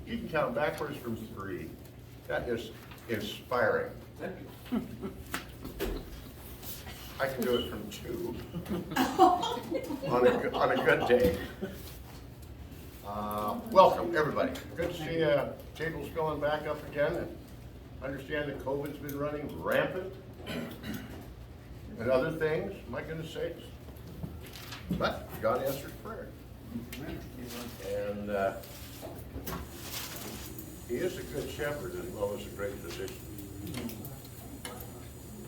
You can count backwards from 3. That is inspiring. I can do it from 2 on a good day. Welcome, everybody. Good to see tables filling back up again. And understand that COVID's been running rampant and other things, my goodness sakes. But God answers prayer. And He is a good shepherd as well as a great physician.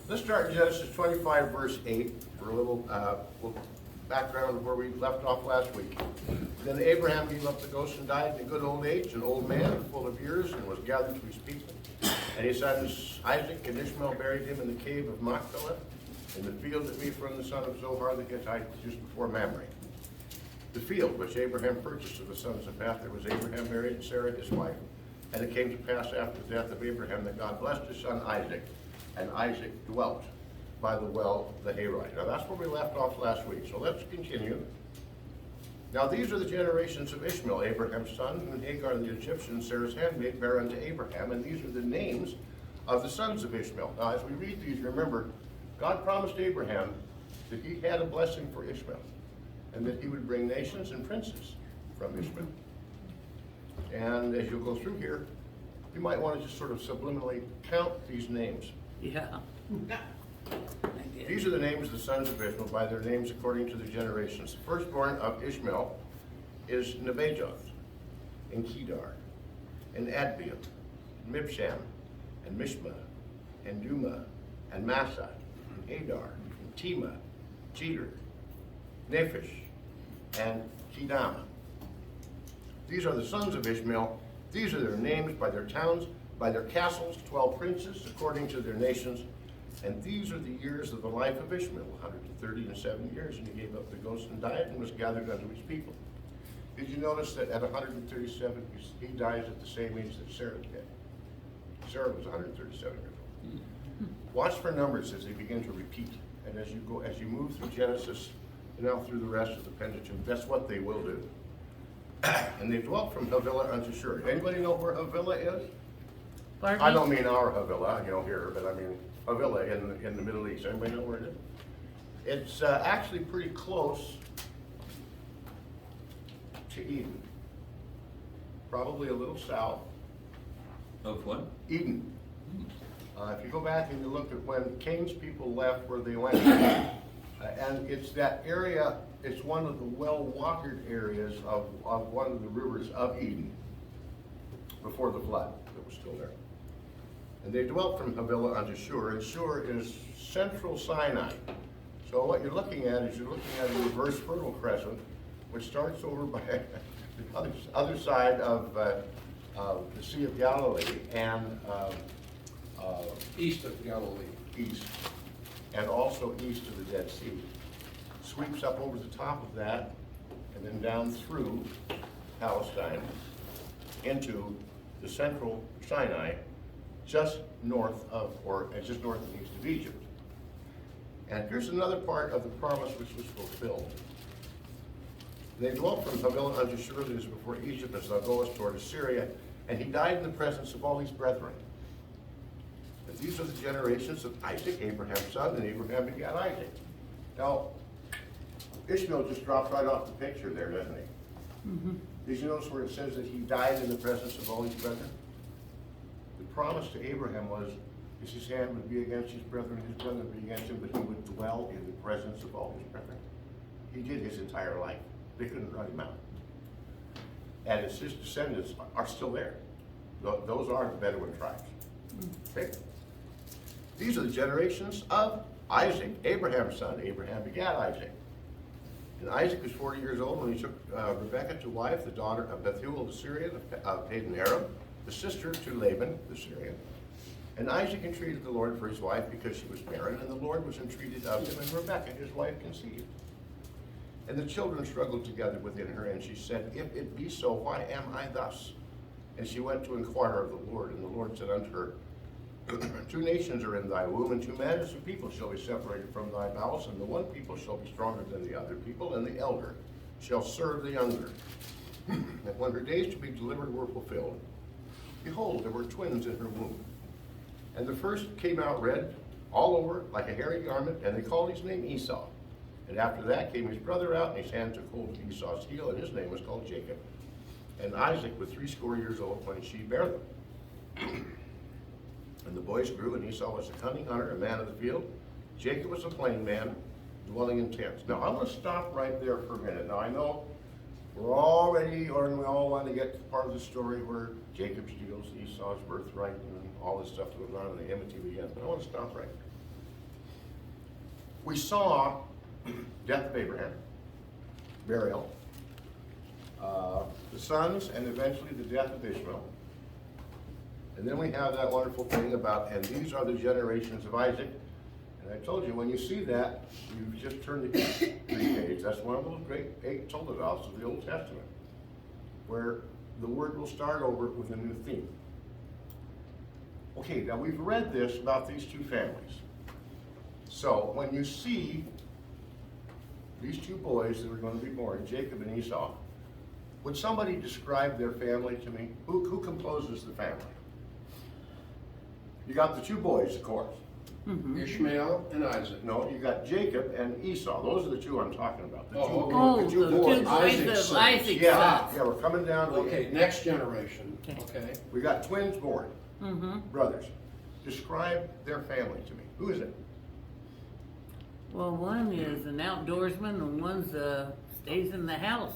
Let's start in Genesis 25, verse 8, for a little background of where we left off last week. Then Abraham gave up the ghost and died in a good old age, an old man, full of years, and was gathered to his people. And his sons Isaac and Ishmael buried him in the cave of Machpelah, in the field that Ephron the son of Zohar the Hittite, just before Mamre. The field which Abraham purchased of the sons of Heth, there was Abraham married Sarah his wife. And it came to pass after the death of Abraham that God blessed his son Isaac, and Isaac dwelt by the well the Hayrite. Now that's where we left off last week, so let's continue. Now these are the generations of Ishmael, Abraham's son, whom Hagar the Egyptian, Sarah's handmaid, bare unto Abraham, and these are the names of the sons of Ishmael. Now as we read these, remember, God promised Abraham that he had a blessing for Ishmael, and that he would bring nations and princes from Ishmael. And as you'll go through here, you might want to just sort of subliminally count these names. Yeah. These are the names of the sons of Ishmael by their names according to their generations. The firstborn of Ishmael is Nebajoth, and Kedar, and Adbeel, and Mibsham, and Mishma, and Duma, and Massa, and Adar, and Tema, Jeter, Nephish, and Kedama. These are the sons of Ishmael. These are their names by their towns, by their castles, 12 princes, according to their nations. And these are the years of the life of Ishmael, 137 years. And he gave up the ghost and died and was gathered unto his people. Did you notice that at 137, he dies at the same age that Sarah did? Sarah was 137 years old. Watch for numbers as they begin to repeat. And as you move through Genesis and now through the rest of the Pentateuch, that's what they will do. And they dwelt from Havilah unto Shur. Anybody know where Havilah is? Pardon I me? don't mean our Havilah, here, but I mean Havilah in the Middle East. Anybody know where it is? It's actually pretty close to Eden. Probably a little south. Of what? Eden. If you go back and you look at when Cain's people left, where they went, and it's that area, it's one of the well-watered areas of one of the rivers of Eden before the flood that was still there. And they dwelt from Havilah unto Shur, and Shur is central Sinai. So what you're looking at is you're looking at a reverse fertile crescent, which starts over by the other side of the Sea of Galilee and East of Galilee. east, and also east of the Dead Sea. Sweeps up over the top of that, and then down through Palestine into the central Sinai, just north and east of Egypt. And here's another part of the promise which was fulfilled. They dwelt from Havilah unto Shur, that is before Egypt, as thou goest toward Assyria, and he died in the presence of all his brethren. And these are the generations of Isaac, Abraham's son, and Abraham begat Isaac. Now, Ishmael just dropped right off the picture there, doesn't he? Mm-hmm. Did you notice where it says that he died in the presence of all his brethren? The promise to Abraham was, his hand would be against his brethren would be against him, but he would dwell in the presence of all his brethren. He did his entire life. They couldn't run him out. And his descendants are still there. Those are the Bedouin tribes. Okay? These are the generations of Isaac, Abraham's son. Abraham begat Isaac. And Isaac was 40 years old when he took Rebekah to wife, the daughter of Bethuel the Syrian of Padan Aram, the sister to Laban the Syrian. And Isaac entreated the Lord for his wife because she was barren, and the Lord was entreated of him, and Rebekah his wife conceived. And the children struggled together within her, and she said, If it be so, why am I thus? And she went to inquire of the Lord, and the Lord said unto her, 2 nations are in thy womb, and 2 manners of people shall be separated from thy bowels, and the one people shall be stronger than the other people, and the elder shall serve the younger. And when her days to be delivered were fulfilled, behold, there were twins in her womb. And the first came out red all over like a hairy garment, and they called his name Esau. And after that came his brother out, and his hand took hold of Esau's heel, and his name was called Jacob. And Isaac was 80 years old when she bare them. And the boys grew, and Esau was a cunning hunter, a man of the field. Jacob was a plain man, dwelling in tents. Now, I'm going to stop right there for a minute. Now, I know we're all ready, or we all want to get to the part of the story where Jacob steals Esau's birthright and all this stuff that goes on, and the enmity begins. But I want to stop right there. We saw death of Abraham, burial, the sons, and eventually the death of Ishmael. And then we have that wonderful thing about, and these are the generations of Isaac. And I told you, when you see that, you've just turned the page. That's one of those great 8 Toledoths of the Old Testament, where the word will start over with a new theme. Okay, now we've read this about these two families. So when you see these two boys that are going to be born, Jacob and Esau, would somebody describe their family to me? Who composes the family? You got the two boys, of course. Mm-hmm. Ishmael and Isaac. No, you got Jacob and Esau. Those are the two I'm talking about. The Oh, two, okay. the two the boys. two boys Isaac's of sons. Isaac's Yeah, sons. yeah, we're coming down to Okay, next generation. Okay. We got twins born, Mm-hmm. brothers. Describe their family to me. Who is it? Well, one is an outdoorsman and one's stays in the house.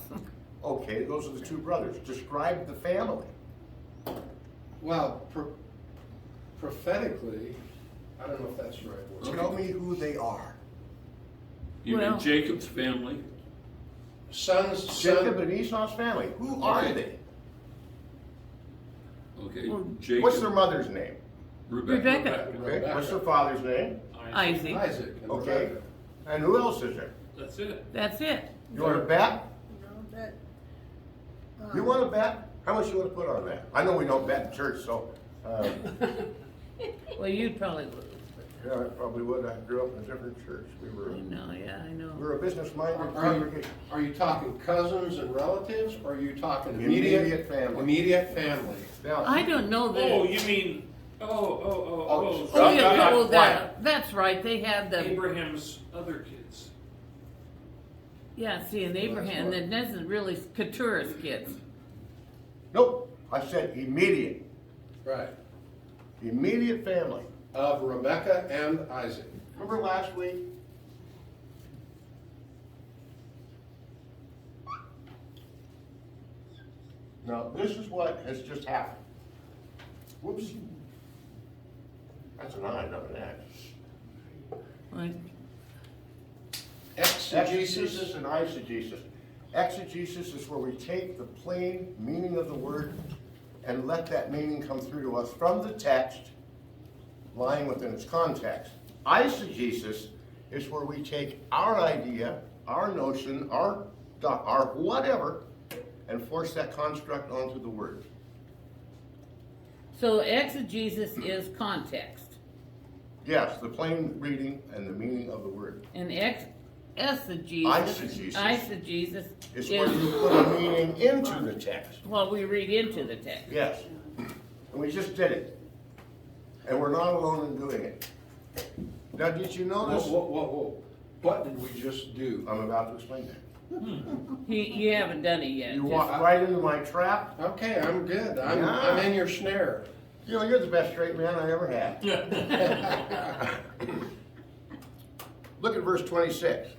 Okay, those are the two brothers. Describe the family. Well, prophetically, I don't know if that's the right word. Tell me who they are. You Well- mean Jacob's family? Jacob and Esau's family. Who are they? Okay, Well, Jacob. What's their mother's name? Rebecca. Okay. What's their father's name? Isaac. Isaac and Okay. Rebecca. And who else is there? That's it. That's it. You want to bet? No, that. You want to bet? How much you want to put on that? I know we don't bet in church, so, Well, you'd probably lose. yeah, I probably would. I grew up in a different church. We I know, yeah, I know. were a business-minded Are congregation. you talking cousins and relatives, or are you talking Immediate family. Immediate family. Now, I don't know that. Oh, you mean, oh. Oh, yeah, Quiet. oh, that's right. They had the, Abraham's other kids. yeah, see, and Abraham, Well, that isn't really Keturah's kids. nope, I said immediate. Right. Immediate family. Of Rebecca and Isaac. Remember last week? Now, this is what has just happened. Whoops. That's an I, not an X. Like, Exegesis and eisegesis. Exegesis is where we take the plain meaning of the word and let that meaning come through to us from the text, lying within its context. Eisegesis is where we take our idea, our notion, our whatever, and force that construct onto the word. so exegesis is context, Yes, the plain reading and the meaning of the word. and eisegesis It's where you put a meaning into the text. well, we read into the text. Yes. And we just did it. And we're not alone in doing it. Now, did you notice? Whoa. What did we just do? I'm about to explain that. You haven't done it yet. You just- walked right into my trap. Okay, I'm good. I'm Yeah. in your snare. You know, you're the best straight man I ever had. Look at verse 26.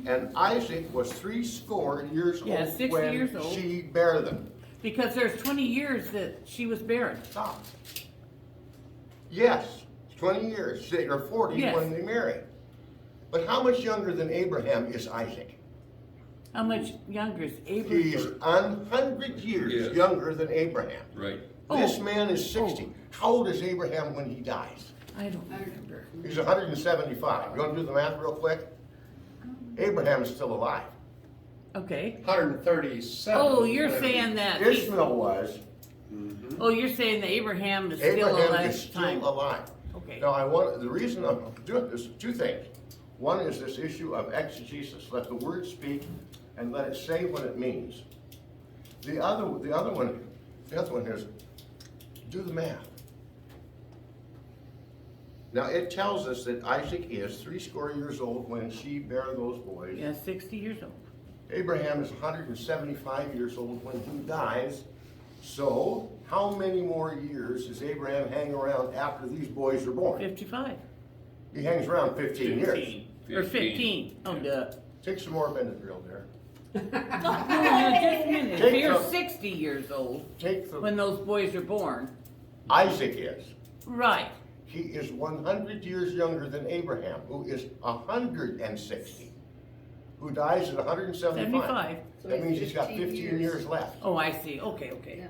And Isaac was 80 years Yeah, old 60 when years old. she bare them. Because there's 20 years that she was barren. Stop. Yes, 20 years, or 40 Yes. when they married. But how much younger than Abraham is Isaac? How much younger is He's Abraham? 100 years Yes. younger than Abraham. Right. This Oh. man is 60. How old is Abraham when he dies? I don't remember. He's 175. You want to do the math real quick? Abraham is still alive. Okay. 137. Oh, you're saying that. Ishmael was. Oh, you're saying that Abraham is still Abraham alive is at the time. still alive. Okay. Now, the reason I'm doing this, two things. One is this issue of exegesis. Let the word speak and let it say what it means. The other one is, do the math. Now, it tells us that Isaac is 80 years old when she bare those boys. Yeah, 60 years old. Abraham is 175 years old when he dies. So, how many more years does Abraham hang around after these boys are born? 55. He hangs around 15 years. Or 15. Oh, duh. Take some more Benadryl there. No, just a minute. Take If you're the- 60 years old Take the, when those boys are born. Isaac is. Right. He is 100 years younger than Abraham, who is 160, who dies at 175. 75. That means he's got 15 years left. Oh, I see. Okay, okay. Yeah.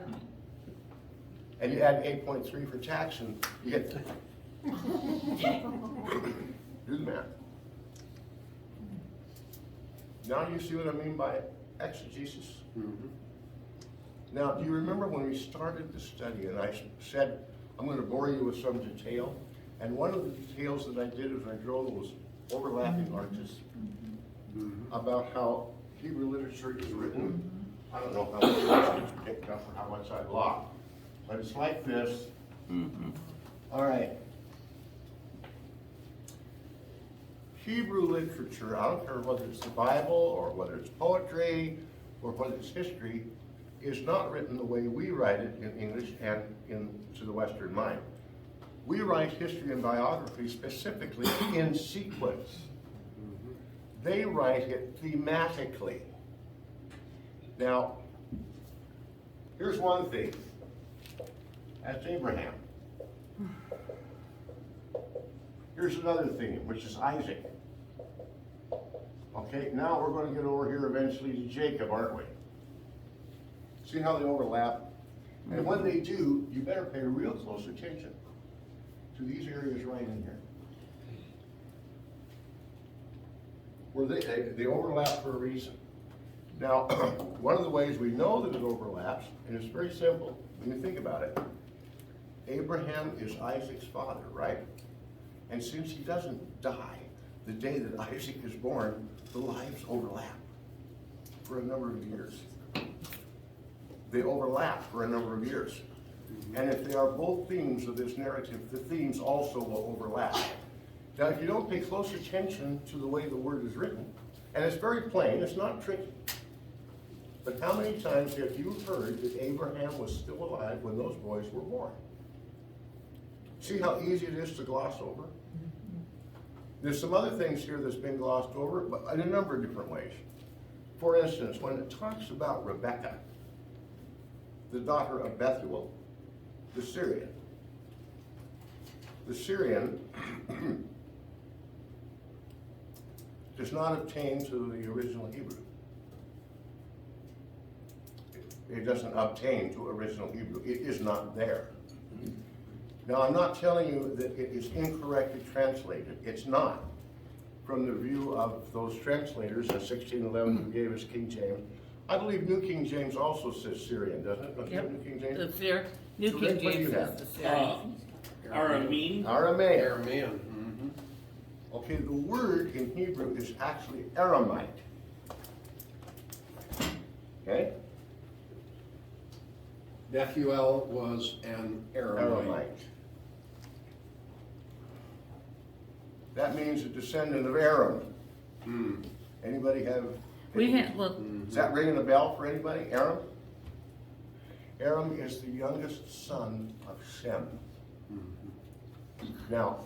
And you add 8.3 for tax and you get, do the math. Now you see what I mean by exegesis? Now, do you remember when we started the study and I said, I'm going to bore you with some detail? And one of the details that I did as I drew those overlapping arches about how Hebrew literature is written. I don't know how much it's picked up or how much I blocked, but it's like this. All right. Hebrew literature, I don't care whether it's the Bible or whether it's poetry or whether it's history, is not written the way we write it in English and to the Western mind. We write history and biography specifically in sequence. They write it thematically. Now, here's one thing. That's Abraham. Here's another theme, which is Isaac. Okay, now we're going to get over here eventually to Jacob, aren't we? See how they overlap? And when they do, you better pay real close attention to these areas right in here. Where they overlap for a reason. Now, one of the ways we know that it overlaps, and it's very simple when you think about it, Abraham is Isaac's father, right? And since he doesn't die the day that Isaac is born, the lives overlap for a number of years. They overlap for a number of years. And if they are both themes of this narrative, the themes also will overlap. Now, if you don't pay close attention to the way the word is written, and it's very plain, it's not tricky, but how many times have you heard that Abraham was still alive when those boys were born? See how easy it is to gloss over? There's some other things here that's been glossed over, but in a number of different ways. For instance, when it talks about Rebekah, the daughter of Bethuel, the Syrian does not obtain to the original Hebrew. It doesn't obtain to original Hebrew. It is not there. Now, I'm not telling you that it is incorrectly translated. It's not. From the view of those translators in 1611 who gave us King James, I believe New King James also says Syrian, doesn't it? Don't you have New King James? The Syr- New So King Rick, what do James you says have? the Syrian. Aramean. Aramaic. Aramean. Okay, the word in Hebrew is actually Aramite. Okay? Bethuel was an Aramite. Aramite. That means a descendant of Aram. Anybody have? We had, well, Is that ringing a bell for anybody? Aram? Aram is the youngest son of Shem. Now,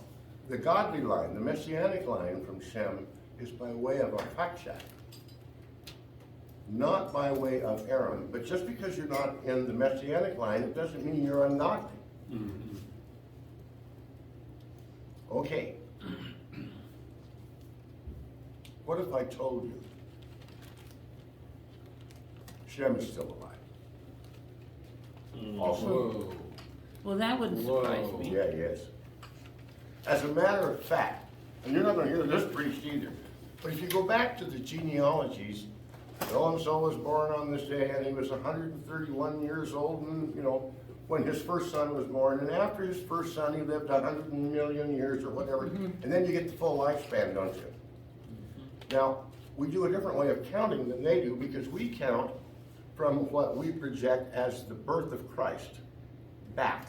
the godly line, the messianic line from Shem, is by way of Arpachshad, not by way of Aram. But just because you're not in the messianic line, it doesn't mean you're ungodly. Okay. What if I told you Shem is still alive? Also, Whoa. well, that wouldn't surprise Whoa. me. yeah, he is. As a matter of fact, and you're not going to hear this preached either, but if you go back to the genealogies, so-and-so was born on this day, and he was 131 years old, and, when his first son was born, and after his first son, he lived 100 million years or whatever, and then you get the full lifespan, don't you? Now, We do a different way of counting than they do because we count from what we project as the birth of Christ back.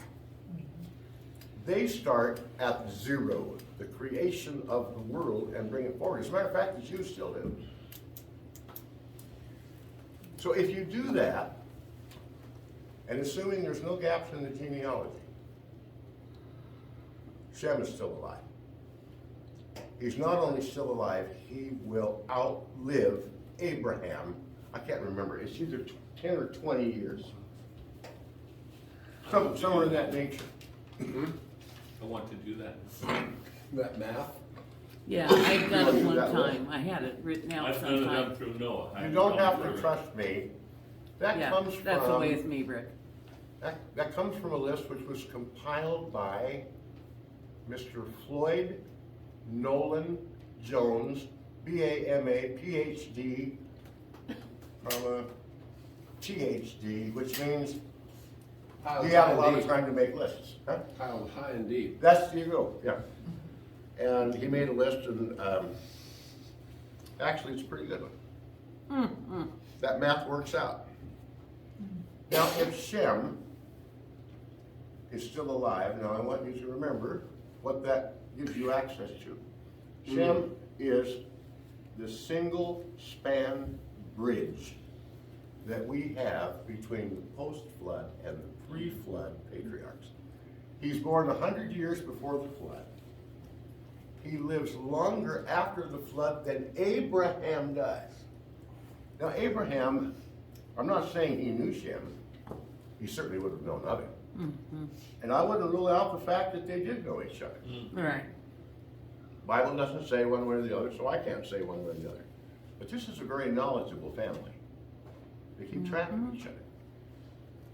They start at 0, the creation of the world, and bring it forward. As a matter of fact, the Jews still do. So if you do that, and assuming there's no gaps in the genealogy, Shem is still alive. He's not only still alive, he will outlive Abraham. I can't remember, it's either 10 or 20 years. Somewhere in that nature. I want to do that. That math? Yeah, I've done it You one wanna do that time. I had it written out I've done it sometime. up through Noah. You don't have to trust me. That Yeah, comes that's the way from, with me, Rick. that comes from a list which was compiled by Mr. Floyd Nolan Jones, BAMA, PhD, THD, which means he had a lot of time to make lists. Huh? Piled high and deep. That's, you go, yeah. And he made a list and, actually, it's a pretty good one. That math works out. Now, if Shem is still alive, now I want you to remember what that gives you access to. Shem is the single span bridge that we have between the post-flood and the pre-flood patriarchs. He's born 100 years before the flood. He lives longer after the flood than Abraham does. Now, Abraham, I'm not saying he knew Shem. He certainly would have known of him. And I wouldn't rule out the fact that they did know each other. Right. Bible doesn't say one way or the other, so I can't say one way or the other. But this is a very knowledgeable family. They keep track of each other.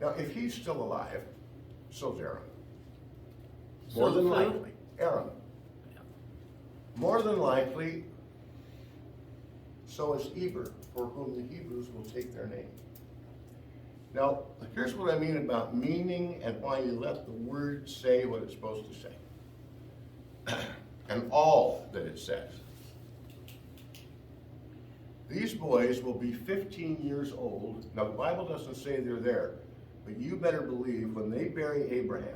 Now, if he's still alive, so's Aaron. More So than who? likely, Aaron. More than likely, so is Eber, for whom the Hebrews will take their name. Now, here's what I mean about meaning and why you let the word say what it's supposed to say. And all that it says. These boys will be 15 years old. Now, the Bible doesn't say they're there, but you better believe when they bury Abraham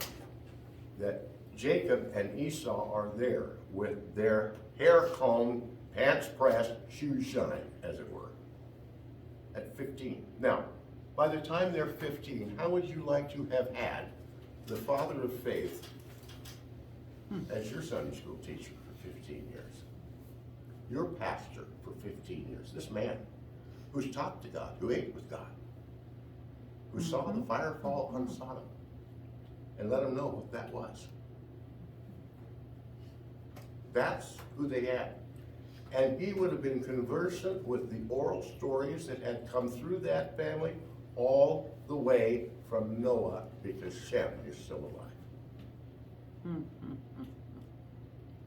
that Jacob and Esau are there with their hair combed, pants pressed, shoes shined, as it were, at 15. Now, by the time they're 15, how would you like to have had the father of faith as your Sunday school teacher for 15 years? Your pastor for 15 years. This man who's talked to God, who ate with God, who saw the fire fall on Sodom and let him know what that was. That's who they had. And he would have been conversant with the oral stories that had come through that family all the way from Noah, because Shem is still alive.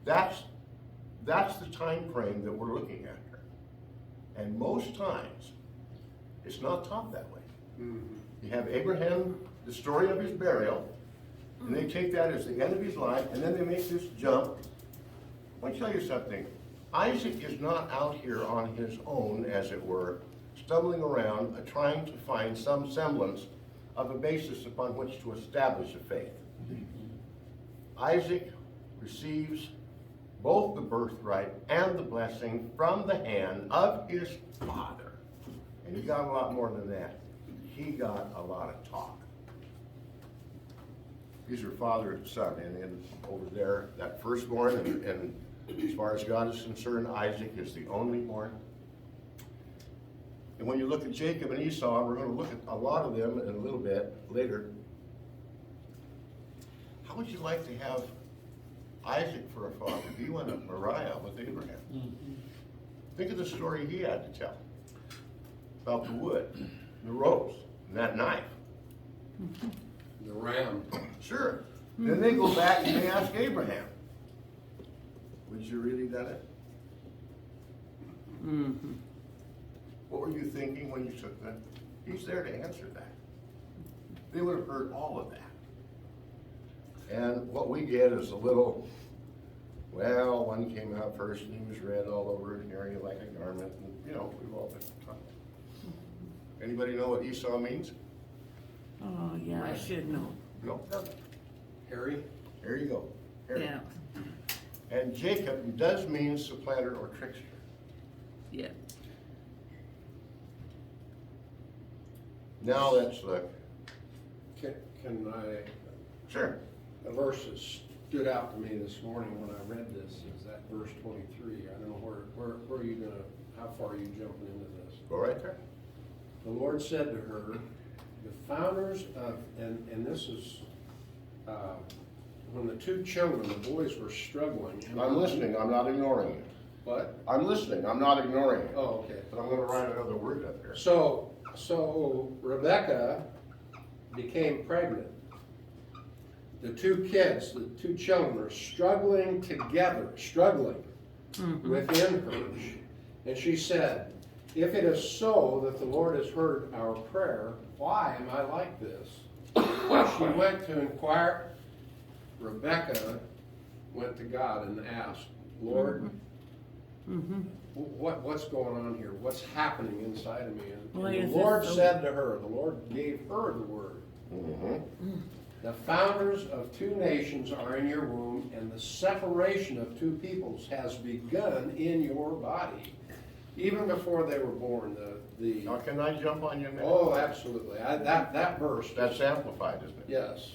That's the time frame that we're looking at here. And most times, it's not taught that way. You have Abraham, the story of his burial, and they take that as the end of his life, and then they make this jump. I want to tell you something. Isaac is not out here on his own, as it were, stumbling around, trying to find some semblance of a basis upon which to establish a faith. Isaac receives both the birthright and the blessing from the hand of his father. And he got a lot more than that. He got a lot of talk. These are father and son, and over there, that firstborn, and as far as God is concerned, Isaac is the only born. And when you look at Jacob and Esau, we're going to look at a lot of them in a little bit later. How would you like to have Isaac for a father? He went up Moriah with Abraham. Think of the story he had to tell about the wood, the ropes, and that knife. The ram. Sure. Then they go back and they ask Abraham, would you really done it? What were you thinking when you took that? He's there to answer that. They would have heard all of that. And what we get is a little Well, one came out first and he was red all over his area like a garment, and, you know, we've all been taught. Anybody know what Esau means? Oh, yeah, I should know. No? Harry? There you go. Harry. Yeah, And Jacob does mean supplanter or trickster. yeah. Now let's look. Can I, Sure. a verse that stood out to me this morning when I read this is that verse 23. I don't know where are you gonna, how far are you jumping into this? Go right there. The Lord said to her, the founders of, and this is, when the two children, the boys were struggling. I'm listening, I'm not ignoring you. What? I'm listening, I'm not ignoring you. Oh, okay. But I'm gonna write another word up there. So Rebecca became pregnant. The two kids, the two children are struggling together, struggling within her. And she said, if it is so that the Lord has heard our prayer, why am I like this? She went to inquire. Rebecca went to God and asked, Lord, what's going on here? What's happening inside of me? Why And is the Lord this so- said to her, the Lord gave her the word. The founders of two nations are in your womb, and the separation of two peoples has begun in your body. Even before they were born, Now, can I jump on you a minute? oh, absolutely. That verse. That's amplified, isn't it? Yes.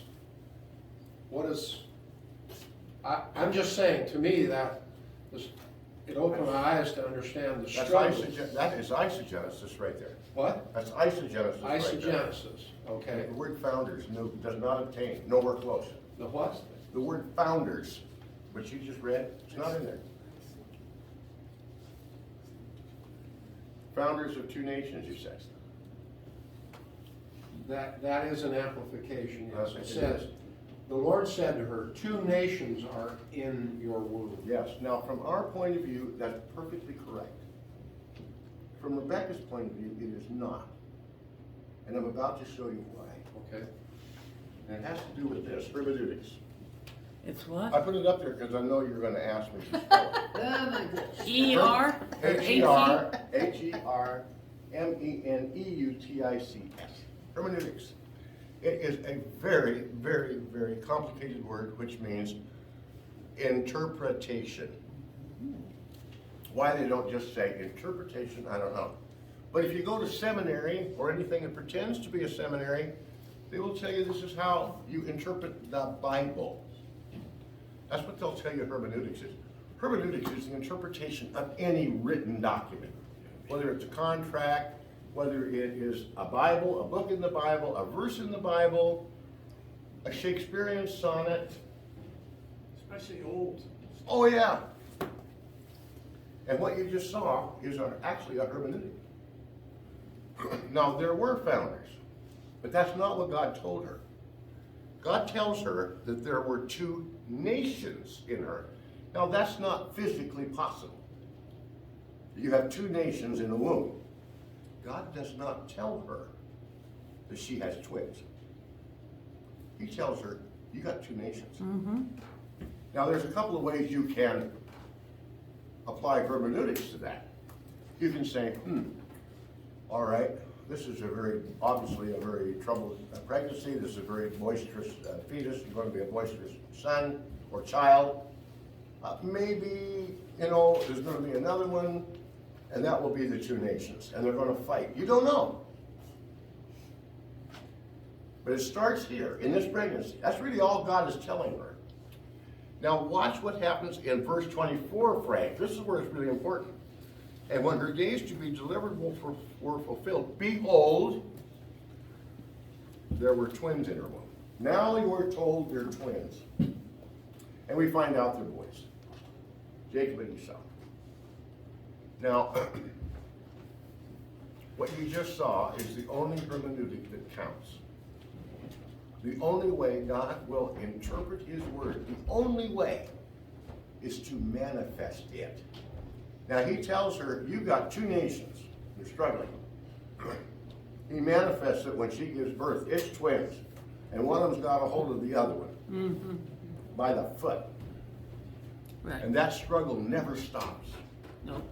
What is, I'm just saying, to me, it opened my eyes to understand the That's struggle. that is isogenesis right there. What? That's isogenesis right there. Isogenesis, okay. The word founders does not obtain, nowhere close. The what? The word founders, which you just read, it's not in there. Founders of two nations, you said. That is an amplification, yes. It It is. says, the Lord said to her, two nations are in your womb. Yes, now from our point of view, that's perfectly correct. From Rebecca's point of view, it is not. And I'm about to show you why. Okay. And it has to do with this, hermeneutics. It's I what? put it up there because I know you're gonna ask me to spell it. Oh, my goodness. E-R? or H-E-R-H-E-R-M-E-N-E-U-T-I-C-S. Hermeneutics. It is a very, very, very complicated word which means interpretation. Why they don't just say interpretation, I don't know. But if you go to seminary or anything that pretends to be a seminary, they will tell you this is how you interpret the Bible. That's what they'll tell you hermeneutics is. Hermeneutics is the interpretation of any written document, whether it's a contract, whether it is a Bible, a book in the Bible, a verse in the Bible, a Shakespearean sonnet. Especially old. Oh yeah. And what you just saw is actually a hermeneutic. Now there were founders, but that's not what God told her. God tells her that there were two nations in her. Now that's not physically possible. You have two nations in the womb. God does not tell her that she has twins. He tells her, you got two nations. Now there's a couple of ways you can apply hermeneutics to that. You can say, all right, this is obviously a very troubled pregnancy. This is a very boisterous fetus. You're going to be a boisterous son or child. Maybe, there's going to be another one, and that will be the two nations, and they're going to fight. You don't know. But it starts here, in this pregnancy. That's really all God is telling her. Now watch what happens in verse 24, Frank. This is where it's really important. And when her days to be delivered were fulfilled, behold, there were twins in her womb. Now we're told they're twins. And we find out they're boys. Jacob and Esau. Now, what you just saw is the only hermeneutic that counts. The only way God will interpret His word, the only way, is to manifest it. Now He tells her, you've got two nations, you're struggling. He manifests it when she gives birth. It's twins. And one of them's got a hold of the other one by the foot. Right. And that struggle never stops. Nope.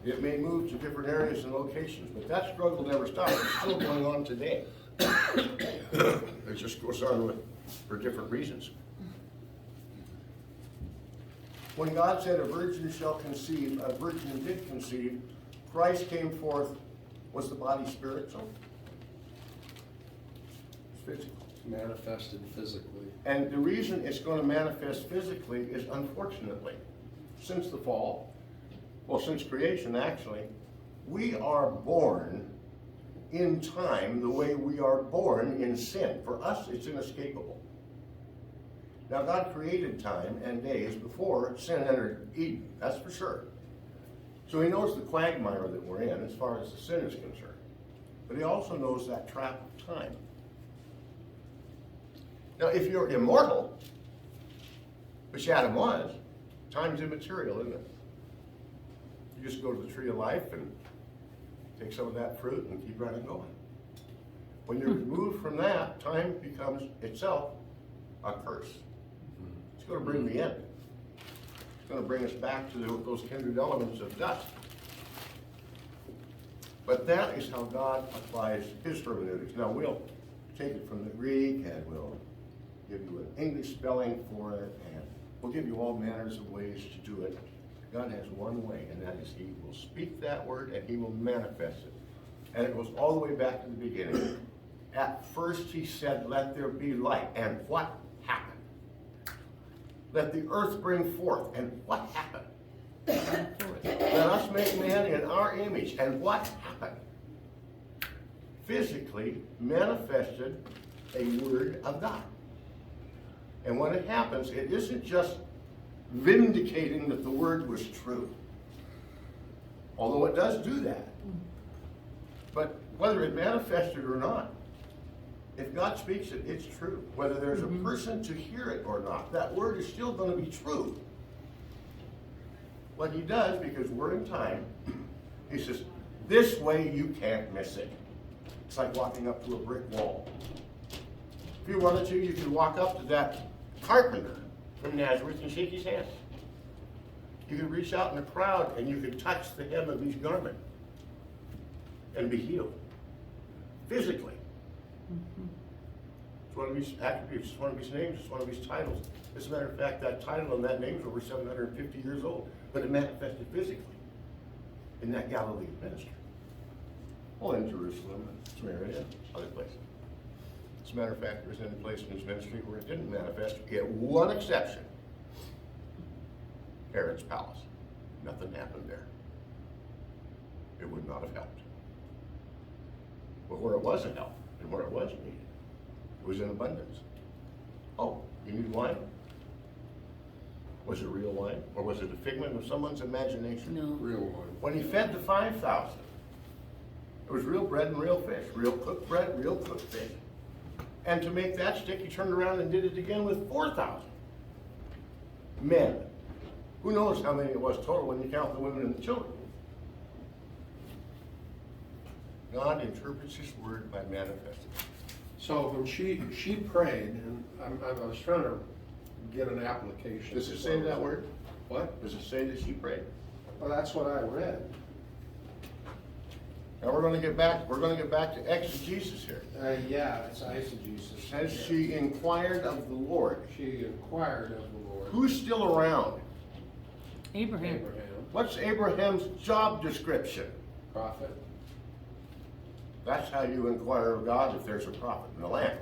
It may move to different areas and locations, but that struggle never stops. It's still going on today. It just goes on for different reasons. When God said a virgin shall conceive, a virgin did conceive, Christ came forth. Was the body spiritual? It's physical. Manifested physically. And the reason it's going to manifest physically is, unfortunately, since the fall, well, since creation actually, we are born in time the way we are born in sin. For us, it's inescapable. Now, God created time and days before sin entered Eden, that's for sure. So he knows the quagmire that we're in as far as the sin is concerned. But he also knows that trap of time. Now, if you're immortal, which Adam was, time's immaterial, isn't it? You just go to the tree of life and take some of that fruit and keep right on going. When you're removed from that, time becomes itself a curse. It's going to bring the end. It's going to bring us back to those kindred elements of dust. But that is how God applies his hermeneutics. Now, we'll take it from the Greek and we'll give you an English spelling for it, and we'll give you all manners of ways to do it. God has one way, and that is he will speak that word and he will manifest it. And it goes all the way back to the beginning. At first he said, let there be light. And what happened? Let the earth bring forth. And what happened? Let us make man in our image. And what happened? Physically manifested a word of God. And when it happens, it isn't just vindicating that the word was true. Although it does do that. But whether it manifested or not, if God speaks it, it's true. Whether there's a person to hear it or not, that word is still going to be true. What he does, because we're in time, he says, this way you can't miss it. It's like walking up to a brick wall. If you wanted to, you could walk up to that carpenter from Nazareth and shake his hand. You could reach out in the crowd and you could touch the hem of his garment and be healed. Physically. It's one of his attributes, it's one of his names, it's one of his titles. As a matter of fact, that title and that name is over 750 years old, but it manifested physically in that Galilean ministry. Well, in Jerusalem, Samaria, other places. As a matter of fact, there was any place in his ministry where it didn't manifest. He had one exception. Herod's palace. Nothing happened there. It would not have helped. But where it wasn't help, and where it was needed, it was in abundance. Oh, you need wine? Was it real wine? Or was it a figment of someone's imagination? No. Real one. When he fed the 5,000, it was real bread and real fish. Real cooked bread, real cooked fish. And to make that stick, he turned around and did it again with 4,000 men. Who knows how many it was total when you count the women and the children? God interprets his word by manifesting. So when she prayed, and I was trying to get an application. Does it say that word? What? Does it say that she prayed? Well, that's what I read. Now we're going to get back to exegesis here. Yeah, it's eisegesis. It says she inquired of the Lord. She inquired of the Lord. Who's still around? Abraham. Abraham, What's Abraham's job description? prophet. That's how you inquire of God if there's a prophet in the land.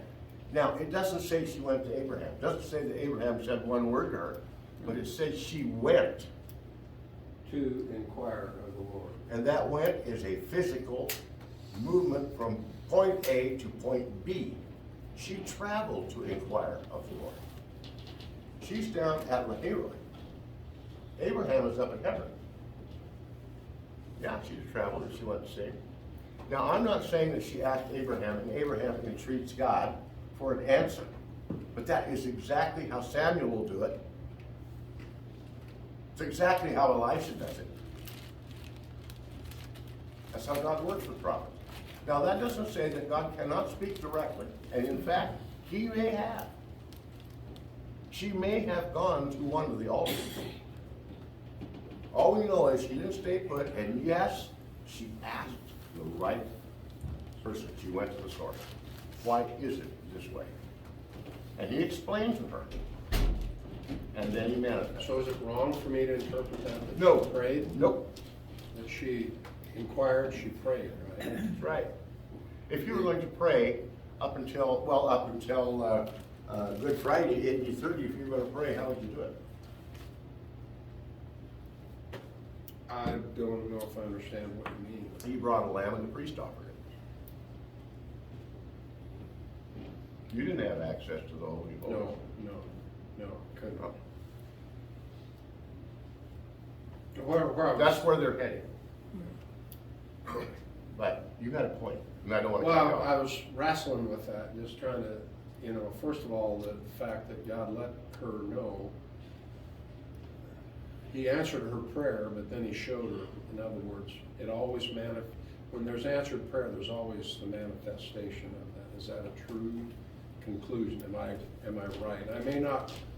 Now, it doesn't say she went to Abraham. It doesn't say that Abraham said one word to her, but it says she went. To inquire of the Lord. And that went is a physical movement from point A to point B. She traveled to inquire of the Lord. She's down at Lahairoi. Abraham is up in heaven. Yeah, she's a traveler. She went to see. Now, I'm not saying that she asked Abraham, and Abraham entreats God for an answer. But that is exactly how Samuel will do it. It's exactly how Elisha does it. That's how God works with prophets. Now, that doesn't say that God cannot speak directly. And in fact, he may have. She may have gone to one of the altars All we know is she didn't stay put, and yes, she asked the right person. She went to the source. Why is it this way? And he explained to her. And then he manifested. So is it wrong for me to interpret that? No. She prayed? Nope. That she inquired, she prayed, right? That's right. If you were going to pray up until Good Friday, it'd be 30. If you were going to pray, how would you do it? I don't know if I understand what you mean. He brought a lamb and the priest offered it. You didn't have access to the Holy Holy. No, couldn't. Where That's where they're heading. But you got a point, and I don't want to cut you Well, I off. was wrestling with that, just trying to, first of all, the fact that God let her know. He answered her prayer, but then he showed her. In other words, it always when there's answered prayer, there's always the manifestation of that. Is that a true conclusion? Am I right?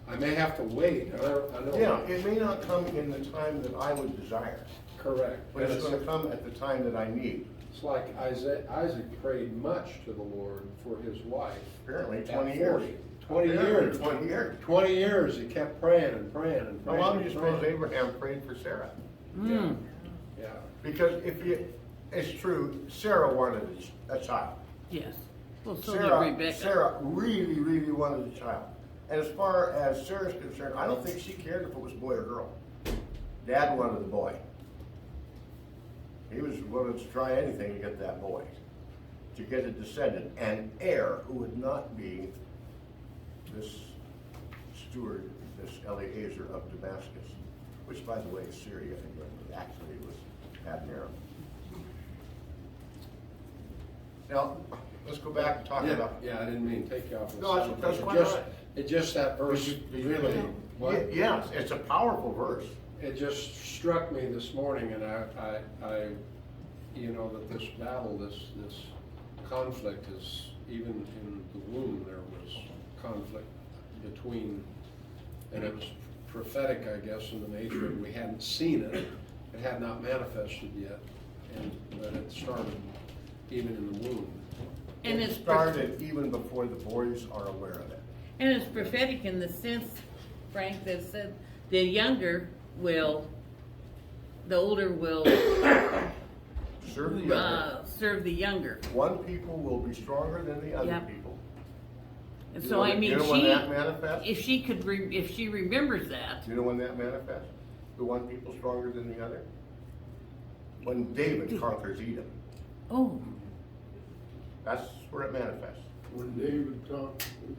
I may have to wait. I know. Yeah, it may not come in the time that I would desire, Correct. but it's going to come at the time that I need. It's like Isaac prayed much to the Lord for his wife. Apparently, At 20 years. 20 Apparently, years. 20 years. 20 years, he kept praying and praying and How praying. long do you and suppose praying. Abraham prayed for Sarah? Hmm. Yeah. Because it's true, Sarah wanted a child. Yes. Well, so did Rebecca. Sarah really, really wanted a child. And as far as Sarah's concerned, I don't think she cared if it was boy or girl. Dad wanted the boy. He was willing to try anything to get that boy, to get a descendant, an heir who would not be this steward, this Eliezer of Damascus, which, by the way, is Syria, but actually was Admiral. Now, let's go back and talk about. Yeah, I didn't mean to take you off. No, that's quite just, all right. It just that verse really. What? Yes, it's a powerful verse. It just struck me this morning, and I that this battle, this conflict is, even in the womb there was conflict between, and it was prophetic, I guess, in the nature of we hadn't seen it, it had not manifested yet, but it started even in the womb. And It it's started even before the boys are aware of it. And it's prophetic in the sense, Frank, that said the older will Serve the younger. serve the younger. One people will be stronger than the other Yep. people. And You so know I when- mean, you know when that manifests? if she remembers that, Do you know when that manifests? The one people stronger than the other? When David conquers Edom. oh, That's where it manifests. When David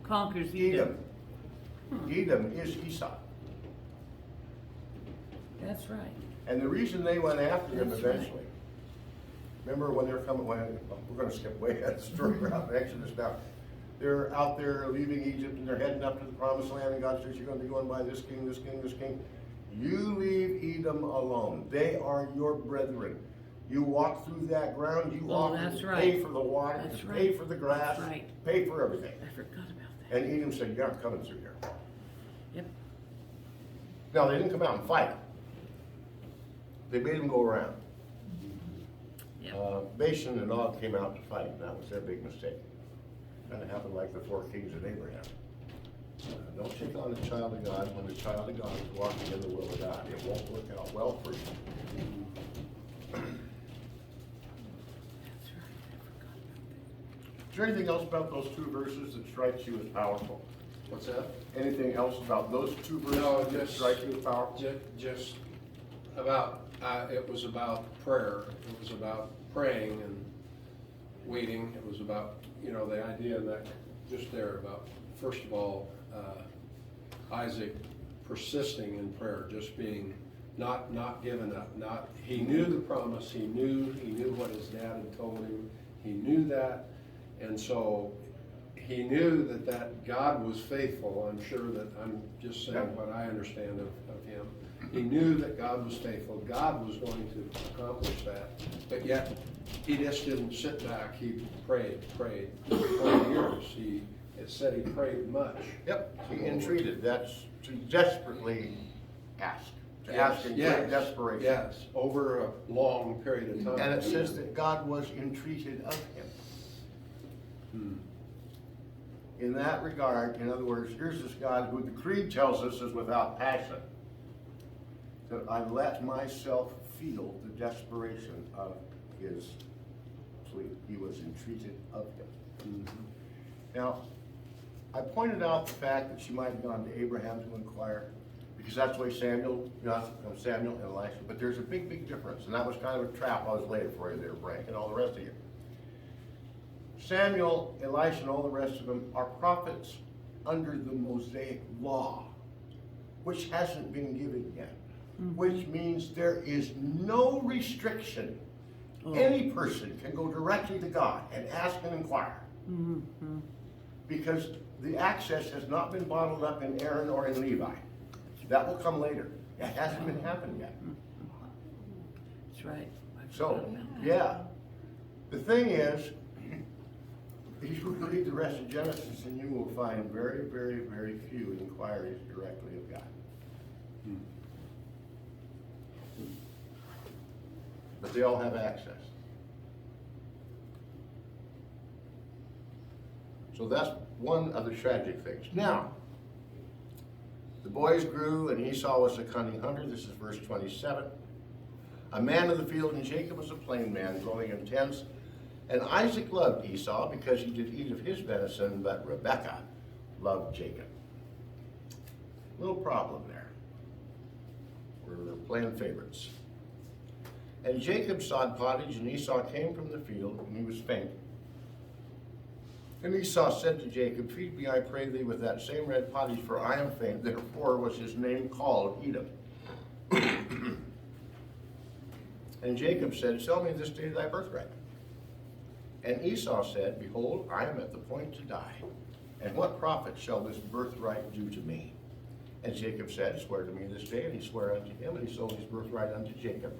conquers Edom. Edom. Edom is Esau. That's right. And the reason they went after him That's right. eventually, remember when they're coming, we're going to skip way ahead of the story, we're out in Exodus now. They're out there leaving Egypt and they're heading up to the promised land, and God says, you're going to be going by this king, this king, this king. You leave Edom alone. They are your brethren. You walk through that ground, you Oh, walk that's to right. pay for the water, That's to right. pay for the grass, That's right. pay for everything. I forgot about that. And Edom said, you're not coming through here. Yep. Now, they didn't come out and fight. They made them go around. Yep. Bashan and Og came out to fight, and that was their big mistake. Kind of happened like the 4 kings of Abraham. Don't take on the child of God when the child of God is walking in the will of God. It won't work out well for you. That's right. I forgot about Is there anything else about those 2 verses that strikes you as powerful? What's that? Anything else about those 2 verses No, that just- strike you as powerful? Just about, it was about prayer. It was about praying and waiting. It was about, the idea that, just there about, first of all, Isaac persisting in prayer, just being, not giving up, he knew the promise, he knew what his dad had told him, he knew that, and so he knew that God was faithful. I'm sure that I'm just saying what I understand of him. He knew that God was faithful. God was going to accomplish that. But yet, he just didn't sit back. He prayed for 20 years. It said he prayed much. Yep, he entreated. That's to desperately ask. to ask in great desperation. Yes, over a long period of time. And it says that God was entreated of him. In that regard, in other words, here's this God who the creed tells us is without passion. That I let myself feel the desperation of his plea. He was entreated of him. Now, I pointed out the fact that she might have gone to Abraham to inquire, because that's the way Samuel and Elisha, but there's a big, big difference, and that was kind of a trap I was laying for you there, Frank, and all the rest of you. Samuel, Elisha, and all the rest of them are prophets under the Mosaic law, which hasn't been given yet, which means there is no restriction. Any person can go directly to God and ask and inquire. Because the access has not been bottled up in Aaron or in Levi. That will come later. It hasn't been happened yet. That's right. So, yeah. The thing is, if you read the rest of Genesis, and you will find very, very, very few inquiries directly of God. But they all have access. So that's one of the tragic things. Now, the boys grew, and Esau was a cunning hunter. This is verse 27. A man of the field, and Jacob was a plain man, dwelling in tents. And Isaac loved Esau because he did eat of his venison, but Rebekah loved Jacob. Little problem there. We're playing favorites. And Jacob sawed pottage, and Esau came from the field, and he was faint. And Esau said to Jacob, feed me, I pray thee, with that same red pottage, for I am faint. Therefore was his name called Edom. And Jacob said, sell me this day thy birthright. And Esau said, behold, I am at the point to die. And what profit shall this birthright do to me? And Jacob said, swear to me this day. And he sware unto him, and he sold his birthright unto Jacob.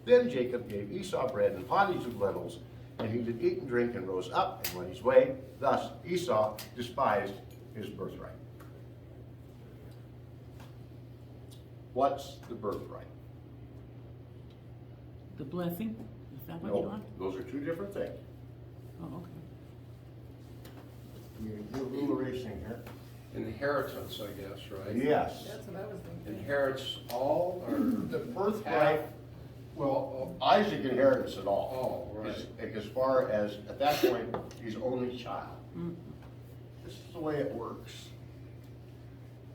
Then Jacob gave Esau bread and pottage of lentils, and he did eat and drink, and rose up and went his way. Thus Esau despised his birthright. What's the birthright? The blessing? Is that what you No, want? those are two different things. Oh, okay. You're rule erasing here. Inheritance, I guess, right? Yes. That's what I was thinking. Inherits all, or? The birthright, well, Isaac inherits it all. Oh, right. As far as, at that point, he's only child. This is the way it works.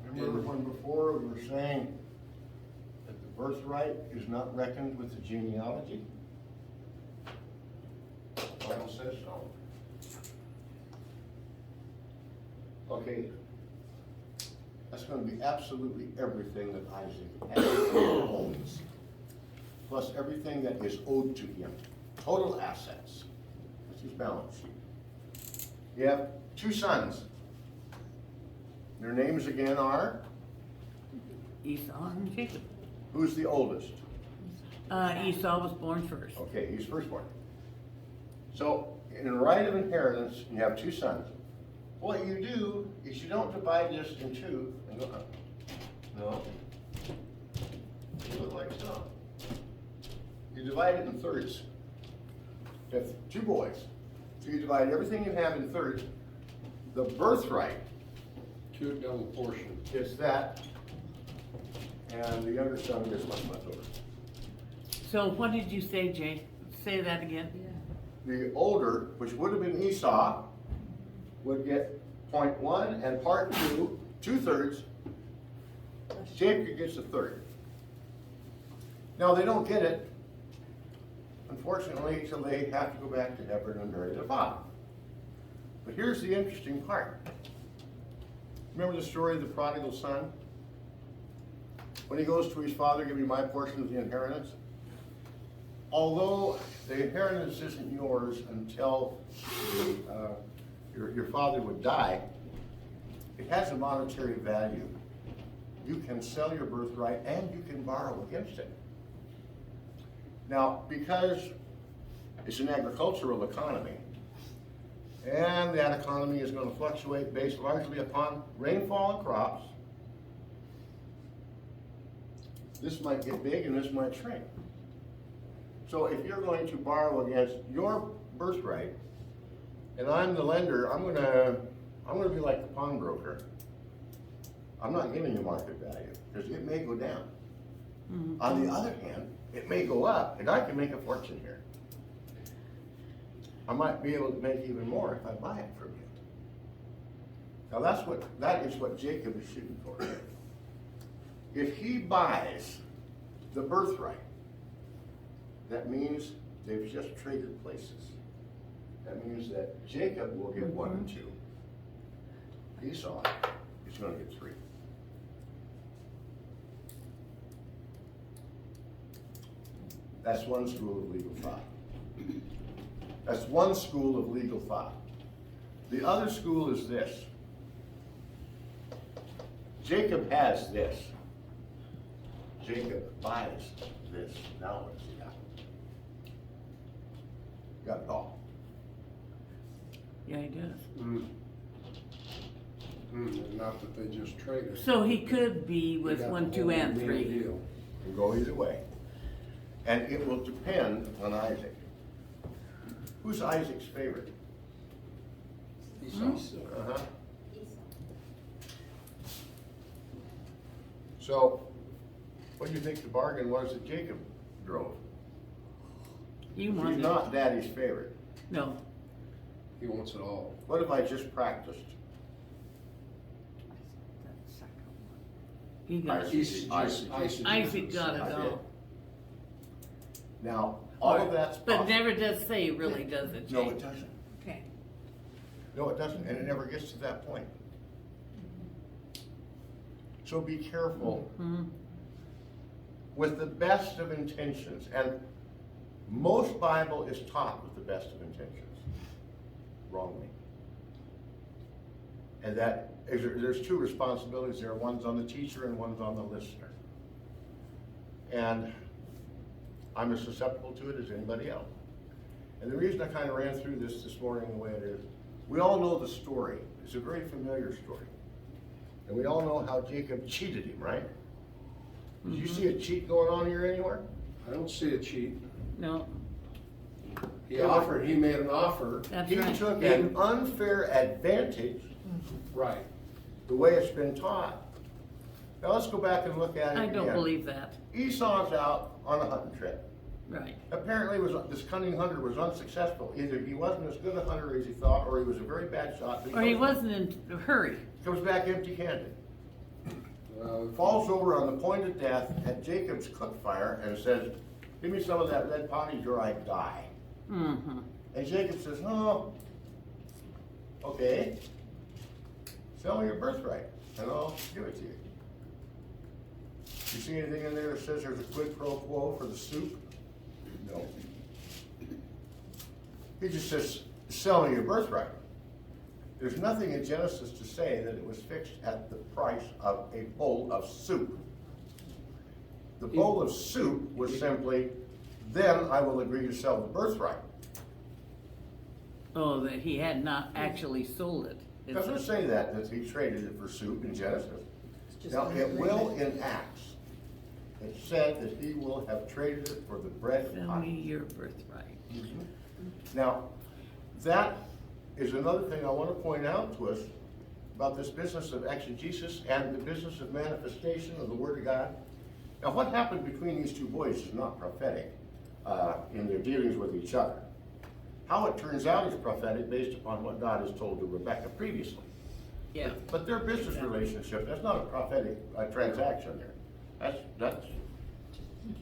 Remember when before we were saying that the birthright is not reckoned with the genealogy? The Bible says so. Okay, that's going to be absolutely everything that Isaac has owns, plus everything that is owed to him. Total assets. That's his balance sheet. You have two sons. Their names again are? Esau and Jacob. Who's the oldest? Esau was born first. Okay, he's firstborn. So, in a right of inheritance, you have two sons. What you do is you don't divide this in two and go, no. You do it like so. You divide it in thirds. You have two boys. So you divide everything you have in thirds. The birthright Two double portion. is that, and the younger son gets much over. So what did you say, Jay? Say that again. The older, which would have been Esau, would get 0.1 and part 2, 2/3. Jacob gets a third. Now they don't get it, unfortunately, till they have to go back to Hebron and marry their father. But here's the interesting part. Remember the story of the prodigal son? When he goes to his father, give me my portion of the inheritance. Although the inheritance isn't yours until your father would die, it has a monetary value. You can sell your birthright and you can borrow against it. Now, because it's an agricultural economy, and that economy is going to fluctuate based largely upon rainfall and crops, this might get big and this might shrink. So if you're going to borrow against your birthright, and I'm the lender, I'm gonna be like the pawnbroker. I'm not giving you market value, because it may go down. On the other hand, it may go up, and I can make a fortune here. I might be able to make even more if I buy it from you. Now that is what Jacob is shooting for. If he buys the birthright, that means they've just traded places. That means that Jacob will get 1 and 2. Esau is gonna get 3. That's one school of legal thought. That's one school of legal thought. The other school is this. Jacob has this. Jacob buys this. Now what does he got? Got it all. Yeah, he does. Not that they just traded. So he could be They with got 1, the 2, whole and damn 3. deal. Can go either way. And it will depend on Isaac. Who's Isaac's favorite? Uh-huh. So, what do you think the bargain was that Jacob drove? You He's want not daddy's favorite. No. He wants it all. What if I just practiced? He got it. Isaac got it I did. all. Now, all of that's But possible. never does say it really, does it, No, Jake? it doesn't. Okay. No, it doesn't, and it never gets to that point. So be careful with the best of intentions, and most Bible is taught with the best of intentions, wrongly. And that is, there's 2 responsibilities there, one's on the teacher and one's on the listener. And I'm as susceptible to it as anybody else. And the reason I kind of ran through this morning the way it is, we all know the story. It's a very familiar story. And we all know how Jacob cheated him, right? Did you see a cheat going on here anywhere? I don't see a cheat. No, He Yeah, made an offer. that's He right. took an unfair advantage, Right. the way it's been taught. Now let's go back and look at it I don't again. believe that. Esau's out on a hunting trip. Right. Apparently, this cunning hunter was unsuccessful. Either he wasn't as good a hunter as he thought, or he was a very bad shot. Or he wasn't in a hurry. Comes back empty-handed. Well, Falls over on the point of death at Jacob's cook fire and says, "Give me some of that red pottage or I die." Mm-hmm. And Jacob says, "Oh, okay. Sell me your birthright, and I'll give it to you." You see anything in there that says there's a quid pro quo for the soup? No. He just says, "Sell me your birthright." There's nothing in Genesis to say that it was fixed at the price of a bowl of soup. The bowl of soup was simply, "Then I will agree to sell the birthright." Oh, that he had not actually sold it. It doesn't say that he traded it for soup in Genesis. Now, it will in Acts. It said that he will have traded it for the bread of Sell life. me your birthright. Now, that is another thing I want to point out to us about this business of exegesis and the business of manifestation of the Word of God. Now, what happened between these 2 boys is not prophetic in their dealings with each other. How it turns out is prophetic based upon what God has told to Rebekah previously. Yeah. But their business relationship, that's not a prophetic transaction there. That's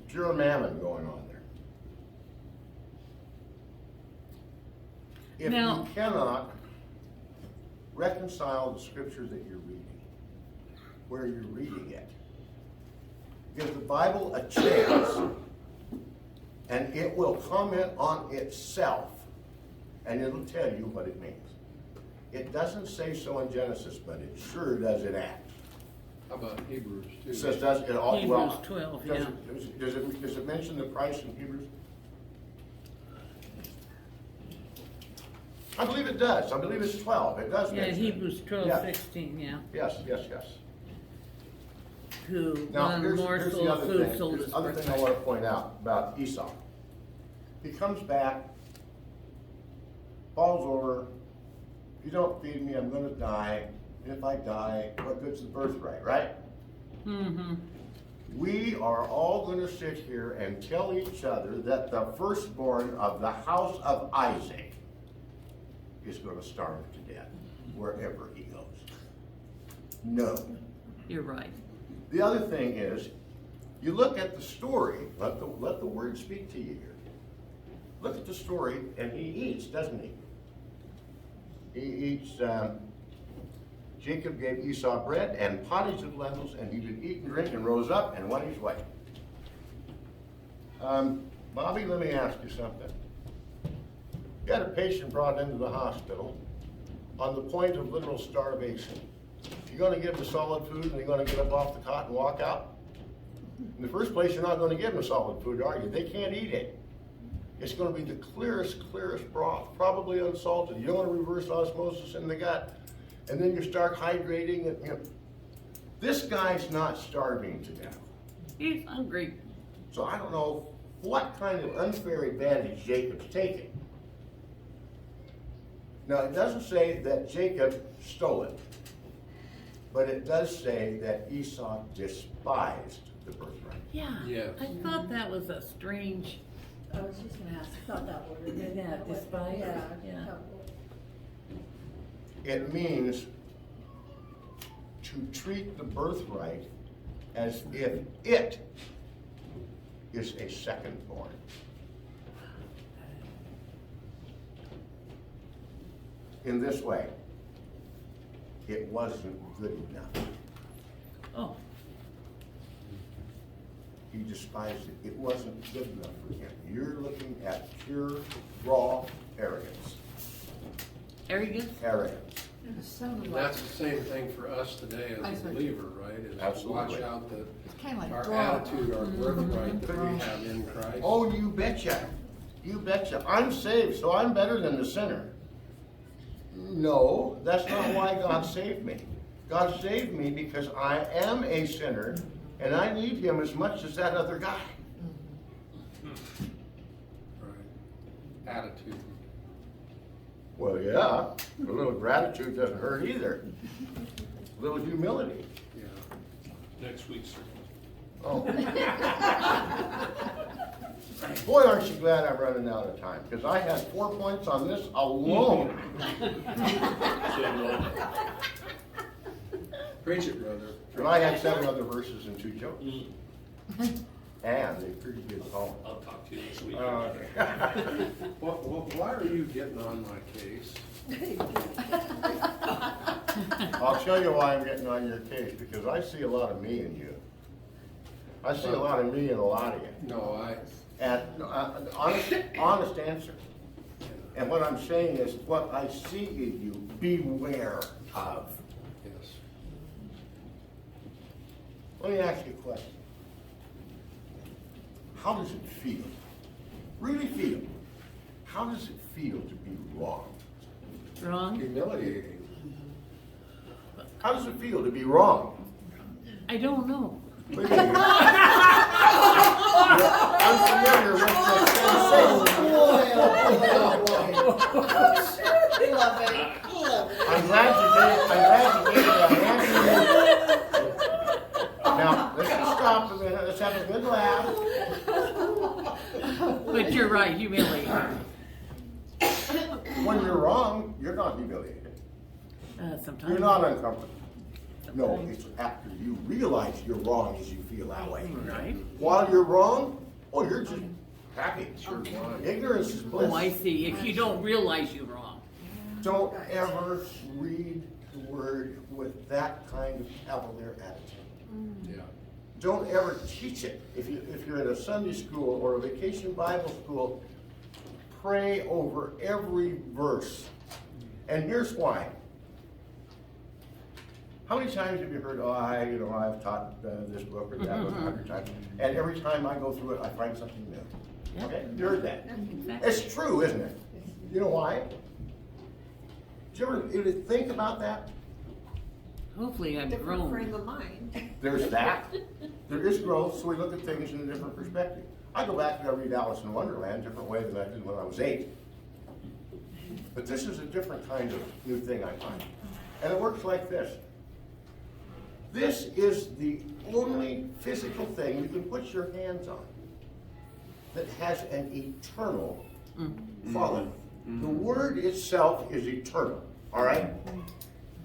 pure mammon going on there. If Now- you cannot reconcile the scripture that you're reading, where you're reading it, give the Bible a chance, and it will comment on itself, and it'll tell you what it means. It doesn't say so in Genesis, but it sure does in Acts. How about Hebrews too? It says, does it all, well, Hebrews 12, does yeah. does it mention the price in Hebrews? I believe it does. I believe it's 12. It does Yeah, mention it. Hebrews 12, Yeah. 16, yeah. Yes, yes, yes. who Now, one here's morsel the of other food thing, sold here's his the other thing I birthright. wanna point out about Esau. He comes back, falls over, if you don't feed me, I'm gonna die, and if I die, what good's the birthright, right? Mm-hmm. We are all gonna sit here and tell each other that the firstborn of the house of Isaac is gonna starve to death wherever he goes. No. You're right. The other thing is, you look at the story, let the word speak to you here. Look at the story, and he eats, doesn't he? He eats, Jacob gave Esau bread and pottage of lentils, and he did eat and drink and rose up and went his way. Bobby, let me ask you something. You had a patient brought into the hospital on the point of literal starvation. You're gonna give them solid food and they're gonna get up off the cot and walk out? In the first place, you're not gonna give them solid food, are you? They can't eat it. It's gonna be the clearest broth, probably unsalted. You don't wanna reverse osmosis in the gut. And then you start hydrating it. You know. This guy's not starving to death. He's hungry. So I don't know what kind of unfair advantage Jacob's taking. Now, it doesn't say that Jacob stole it, but it does say that Esau despised the birthright. Yeah. Yes. I thought that was a strange. I was just gonna ask, I thought that word. Yeah, despise, Yeah. yeah. It means to treat the birthright as if it is a secondborn. In this way, it wasn't good enough. Oh, He despised it. It wasn't good enough for him. You're looking at pure, raw arrogance. arrogance? Arrogance. And that's the same thing for us today as a believer, right? Is Absolutely. watch out that It's kind of like our drama. attitude, our birthright that we have in Christ. Oh, you betcha. You betcha. I'm saved, so I'm better than the sinner. No, that's not why God saved me. God saved me because I am a sinner, and I need Him as much as that other guy. Right. Attitude. Well, yeah, a little gratitude doesn't hurt either. A little humility. Yeah. Next week, sir. Oh. Boy, aren't you glad I'm running out of time, because I had 4 points on this alone. Preach it, brother. And I had 7 other verses and 2 jokes. And a pretty good poem. I'll talk to you this week. Why are you getting on my case? I'll tell you why I'm getting on your case, because I see a lot of me in you. I see a lot of me in a lot of you. No, And honest answer. And what I'm saying is, what I see in you, beware of. yes. Let me ask you a question. How does it feel? Really feel. How does it feel to be wrong? Wrong? Humiliating. How does it feel to be wrong? I don't know. What do you mean? You're unfamiliar with I'm glad you gave an answer. Now, let's just stop a minute. Let's have a good laugh. But you're right, humiliating. When you're wrong, you're not humiliated. Sometimes. You're not uncomfortable. No, it's after you realize you're wrong as you feel that way. Right. While you're wrong, oh, you're just happy. Sure why. Ignorance is bliss. Oh, I see. If you don't realize you're wrong. Don't ever read the word with that kind of cavalier attitude. Yeah. Don't ever teach it. If you're in a Sunday school or a vacation Bible school, pray over every verse. And here's why. How many times have you heard, I've taught this book or that book 100 times, and every time I go through it, I find something new. Yeah. Okay, you heard that. Exactly. It's true, isn't it? You know why? Did you ever think about that? hopefully I've different frame grown. of mind. There's that. There is growth, so we look at things in a different perspective. I go back and I read Alice in Wonderland a different way than I did when I was 8. But this is a different kind of new thing I find. And it works like this. This is the only physical thing you can put your hands on that has an eternal quality. The word itself is eternal, all right?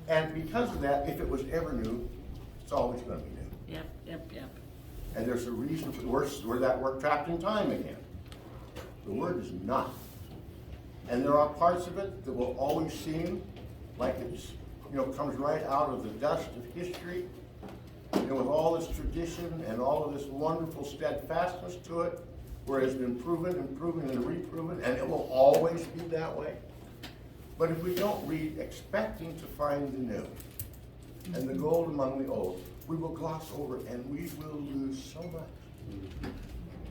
And because of that, if it was ever new, it's always going to be new. Yep. And there's a reason for where that we're trapped in time again. The word is not. And there are parts of it that will always seem like it's, comes right out of the dust of history. With all this tradition and all of this wonderful steadfastness to it, where it's been proven and proven and reproven, and it will always be that way. But if we don't read expecting to find the new and the gold among the old, we will gloss over it and we will lose so much.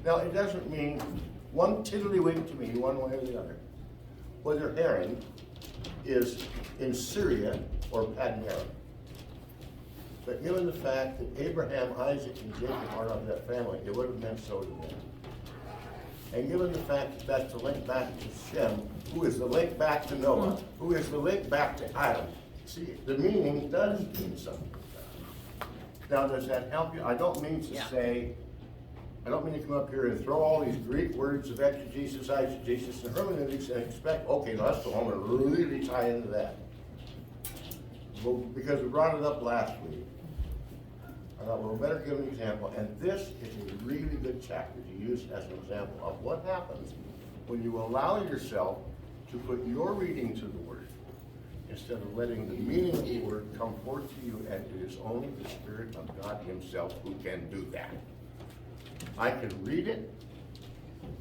Now, it doesn't mean one tiddlywink to me, one way or the other, whether Haran is in Syria or Padmara. But given the fact that Abraham, Isaac, and Jacob are of that family, it would have meant so to them. And given the fact that that's the link back to Shem, who is the link back to Noah, who is the link back to Adam, see, the meaning does mean something. Now, does that help you? I don't mean to say, I don't mean to come up here and throw all these Greek words of exegesis, eisegesis, and hermeneutics and expect, okay, now let's go home and really tie into that. Well, because we brought it up last week, I thought, well, we better give an example, and this is a really good chapter to use as an example of what happens when you allow yourself to put your reading to the Word instead of letting the meaning of the Word come forth to you, and it is only the Spirit of God Himself who can do that. I can read it,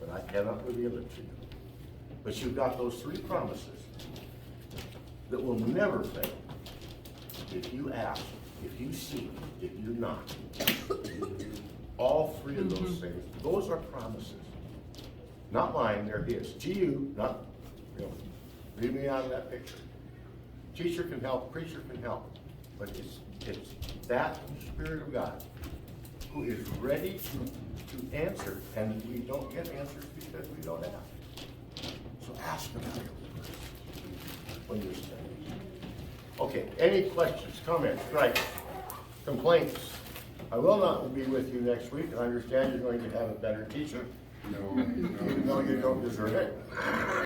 but I cannot reveal it to you. But you've got those 3 promises that will never fail. If you ask, if you seek, if you knock, all 3 of those things, those are promises. Not mine, they're His. To you, not, leave me out of that picture. Teacher can help, preacher can help, but it's that Spirit of God who is ready to answer, and we don't get answers because we don't ask. So ask about it when you're studying. Okay, any questions, comments, strikes, complaints? I will not be with you next week. I understand you're going to have a better teacher. No. No, you don't deserve it.